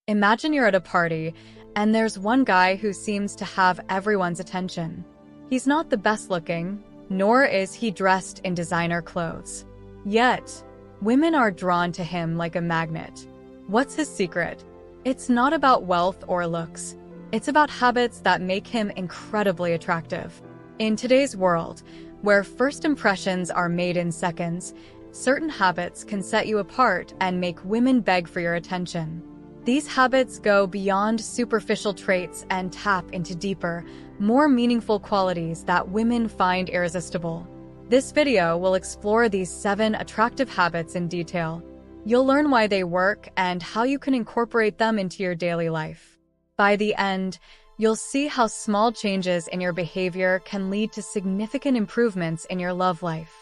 Imagine you're at a party, and there's one guy who seems to have everyone's attention. He's not the best looking, nor is he dressed in designer clothes. Yet, women are drawn to him like a magnet. What's his secret? It's not about wealth or looks. It's about habits that make him incredibly attractive. In today's world, where first impressions are made in seconds, certain habits can set you apart and make women beg for your attention. These habits go beyond superficial traits and tap into deeper, more meaningful qualities that women find irresistible. This video will explore these 7 attractive habits in detail. You'll learn why they work and how you can incorporate them into your daily life. By the end, you'll see how small changes in your behavior can lead to significant improvements in your love life.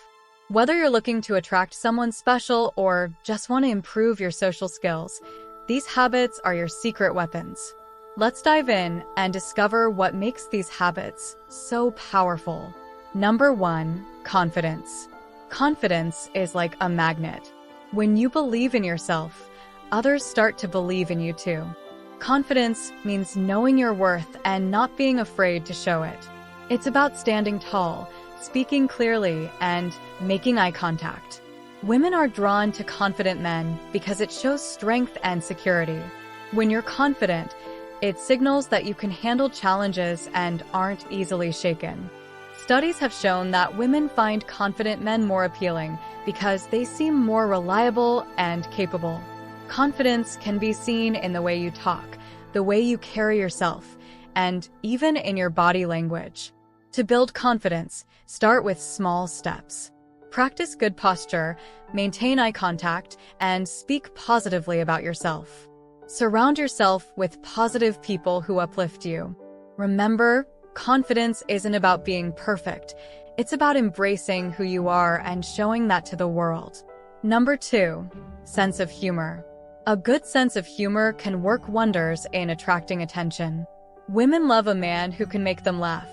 Whether you're looking to attract someone special or just want to improve your social skills, these habits are your secret weapons. Let's dive in and discover what makes these habits so powerful. Number 1, confidence. Confidence is like a magnet. When you believe in yourself, others start to believe in you too. Confidence means knowing your worth and not being afraid to show it. It's about standing tall, speaking clearly, and making eye contact. Women are drawn to confident men because it shows strength and security. When you're confident, it signals that you can handle challenges and aren't easily shaken. Studies have shown that women find confident men more appealing because they seem more reliable and capable. Confidence can be seen in the way you talk, the way you carry yourself, and even in your body language. To build confidence, start with small steps. Practice good posture, maintain eye contact, and speak positively about yourself. Surround yourself with positive people who uplift you. Remember, confidence isn't about being perfect. It's about embracing who you are and showing that to the world. Number 2, sense of humor. A good sense of humor can work wonders in attracting attention. Women love a man who can make them laugh.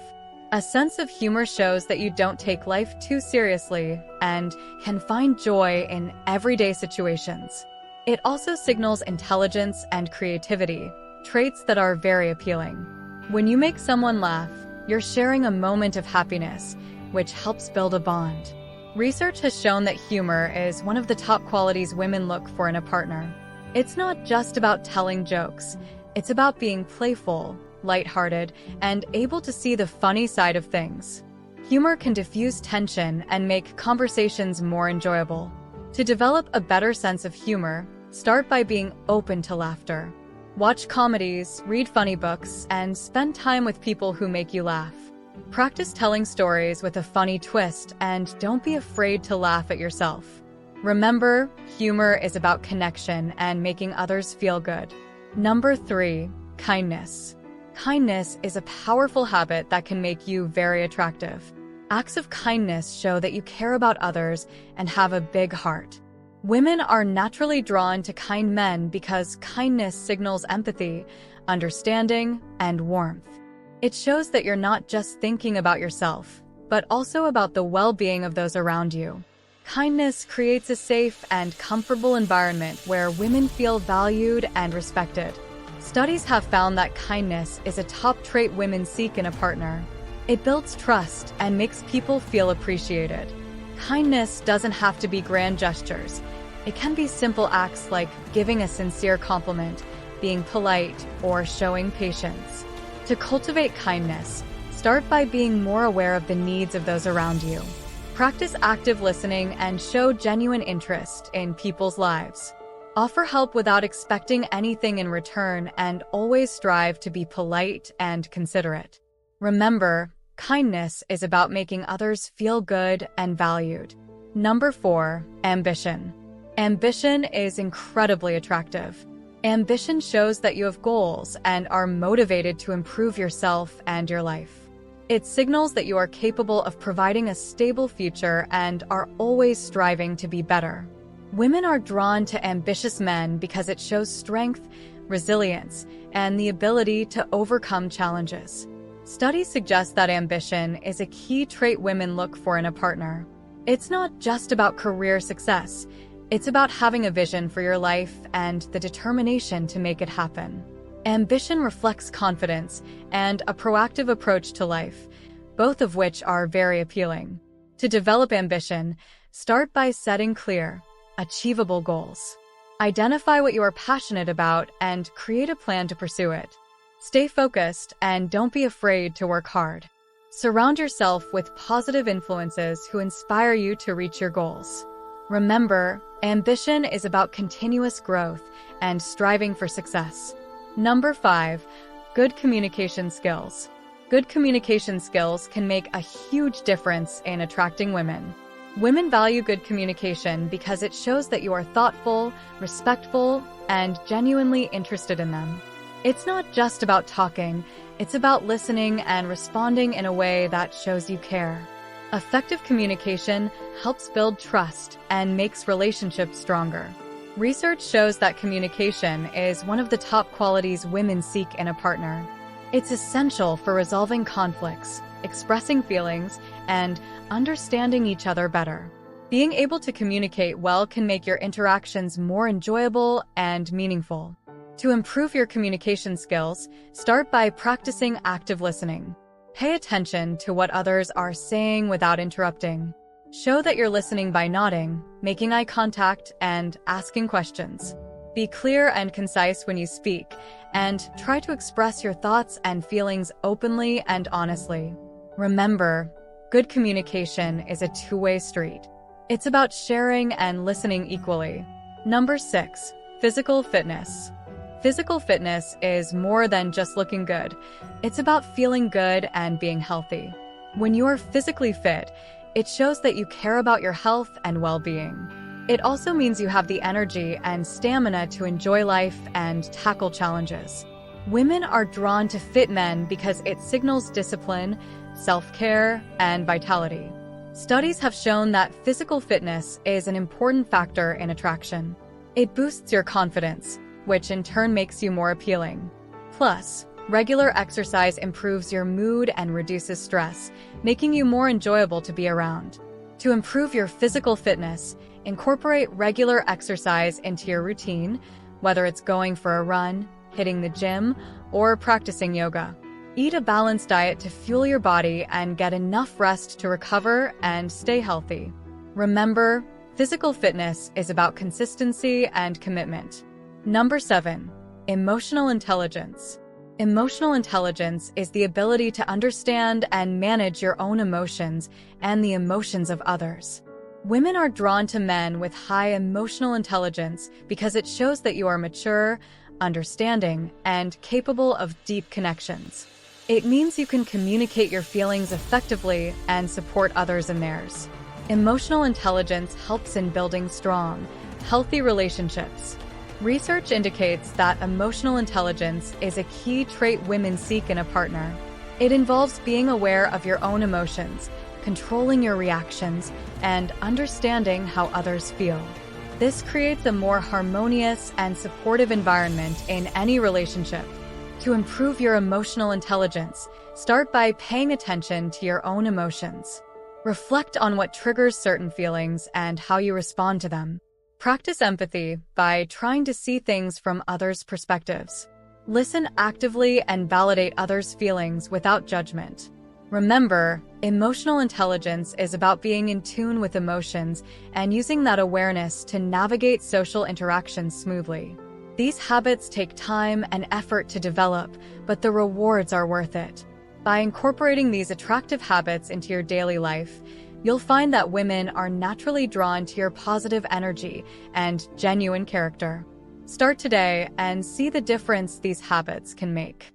A sense of humor shows that you don't take life too seriously and can find joy in everyday situations. It also signals intelligence and creativity, traits that are very appealing. When you make someone laugh, you're sharing a moment of happiness, which helps build a bond. Research has shown that humor is one of the top qualities women look for in a partner. It's not just about telling jokes, it's about being playful, lighthearted, and able to see the funny side of things. Humor can diffuse tension and make conversations more enjoyable. To develop a better sense of humor, start by being open to laughter. Watch comedies, read funny books, and spend time with people who make you laugh. Practice telling stories with a funny twist and don't be afraid to laugh at yourself. Remember, humor is about connection and making others feel good. Number 3, kindness. Kindness is a powerful habit that can make you very attractive. Acts of kindness show that you care about others and have a big heart. Women are naturally drawn to kind men because kindness signals empathy, understanding, and warmth. It shows that you're not just thinking about yourself, but also about the well-being of those around you. Kindness creates a safe and comfortable environment where women feel valued and respected. Studies have found that kindness is a top trait women seek in a partner. It builds trust and makes people feel appreciated. Kindness doesn't have to be grand gestures. It can be simple acts like giving a sincere compliment, being polite, or showing patience. To cultivate kindness, start by being more aware of the needs of those around you. Practice active listening and show genuine interest in people's lives. Offer help without expecting anything in return and always strive to be polite and considerate. Remember, kindness is about making others feel good and valued. Number 4, ambition. Ambition is incredibly attractive. Ambition shows that you have goals and are motivated to improve yourself and your life. It signals that you are capable of providing a stable future and are always striving to be better. Women are drawn to ambitious men because it shows strength, resilience, and the ability to overcome challenges. Studies suggest that ambition is a key trait women look for in a partner. It's not just about career success. It's about having a vision for your life and the determination to make it happen. Ambition reflects confidence and a proactive approach to life, both of which are very appealing. To develop ambition, start by setting clear, achievable goals. Identify what you are passionate about and create a plan to pursue it. Stay focused and don't be afraid to work hard. Surround yourself with positive influences who inspire you to reach your goals. Remember, ambition is about continuous growth and striving for success. Number 5, good communication skills. Good communication skills can make a huge difference in attracting women. Women value good communication because it shows that you are thoughtful, respectful, and genuinely interested in them. It's not just about talking, it's about listening and responding in a way that shows you care. Effective communication helps build trust and makes relationships stronger. Research shows that communication is one of the top qualities women seek in a partner. It's essential for resolving conflicts, expressing feelings, and understanding each other better. Being able to communicate well can make your interactions more enjoyable and meaningful. To improve your communication skills, start by practicing active listening. Pay attention to what others are saying without interrupting. Show that you're listening by nodding, making eye contact, and asking questions. Be clear and concise when you speak, and try to express your thoughts and feelings openly and honestly. Remember, good communication is a two-way street. It's about sharing and listening equally. Number 6, physical fitness. Physical fitness is more than just looking good. It's about feeling good and being healthy. When you are physically fit, it shows that you care about your health and well-being. It also means you have the energy and stamina to enjoy life and tackle challenges. Women are drawn to fit men because it signals discipline, self-care, and vitality. Studies have shown that physical fitness is an important factor in attraction. It boosts your confidence, which in turn makes you more appealing. Plus, regular exercise improves your mood and reduces stress, making you more enjoyable to be around. To improve your physical fitness, incorporate regular exercise into your routine, whether it's going for a run, hitting the gym, or practicing yoga. Eat a balanced diet to fuel your body and get enough rest to recover and stay healthy. Remember, physical fitness is about consistency and commitment. Number 7, emotional intelligence. Emotional intelligence is the ability to understand and manage your own emotions and the emotions of others. Women are drawn to men with high emotional intelligence because it shows that you are mature, understanding, and capable of deep connections. It means you can communicate your feelings effectively and support others in theirs. Emotional intelligence helps in building strong, healthy relationships. Research indicates that emotional intelligence is a key trait women seek in a partner. It involves being aware of your own emotions, controlling your reactions, and understanding how others feel. This creates a more harmonious and supportive environment in any relationship. To improve your emotional intelligence, start by paying attention to your own emotions. Reflect on what triggers certain feelings and how you respond to them. Practice empathy by trying to see things from others' perspectives. Listen actively and validate others' feelings without judgment. Remember, emotional intelligence is about being in tune with emotions and using that awareness to navigate social interactions smoothly. These habits take time and effort to develop, but the rewards are worth it. By incorporating these attractive habits into your daily life, you'll find that women are naturally drawn to your positive energy and genuine character. Start today and see the difference these habits can make.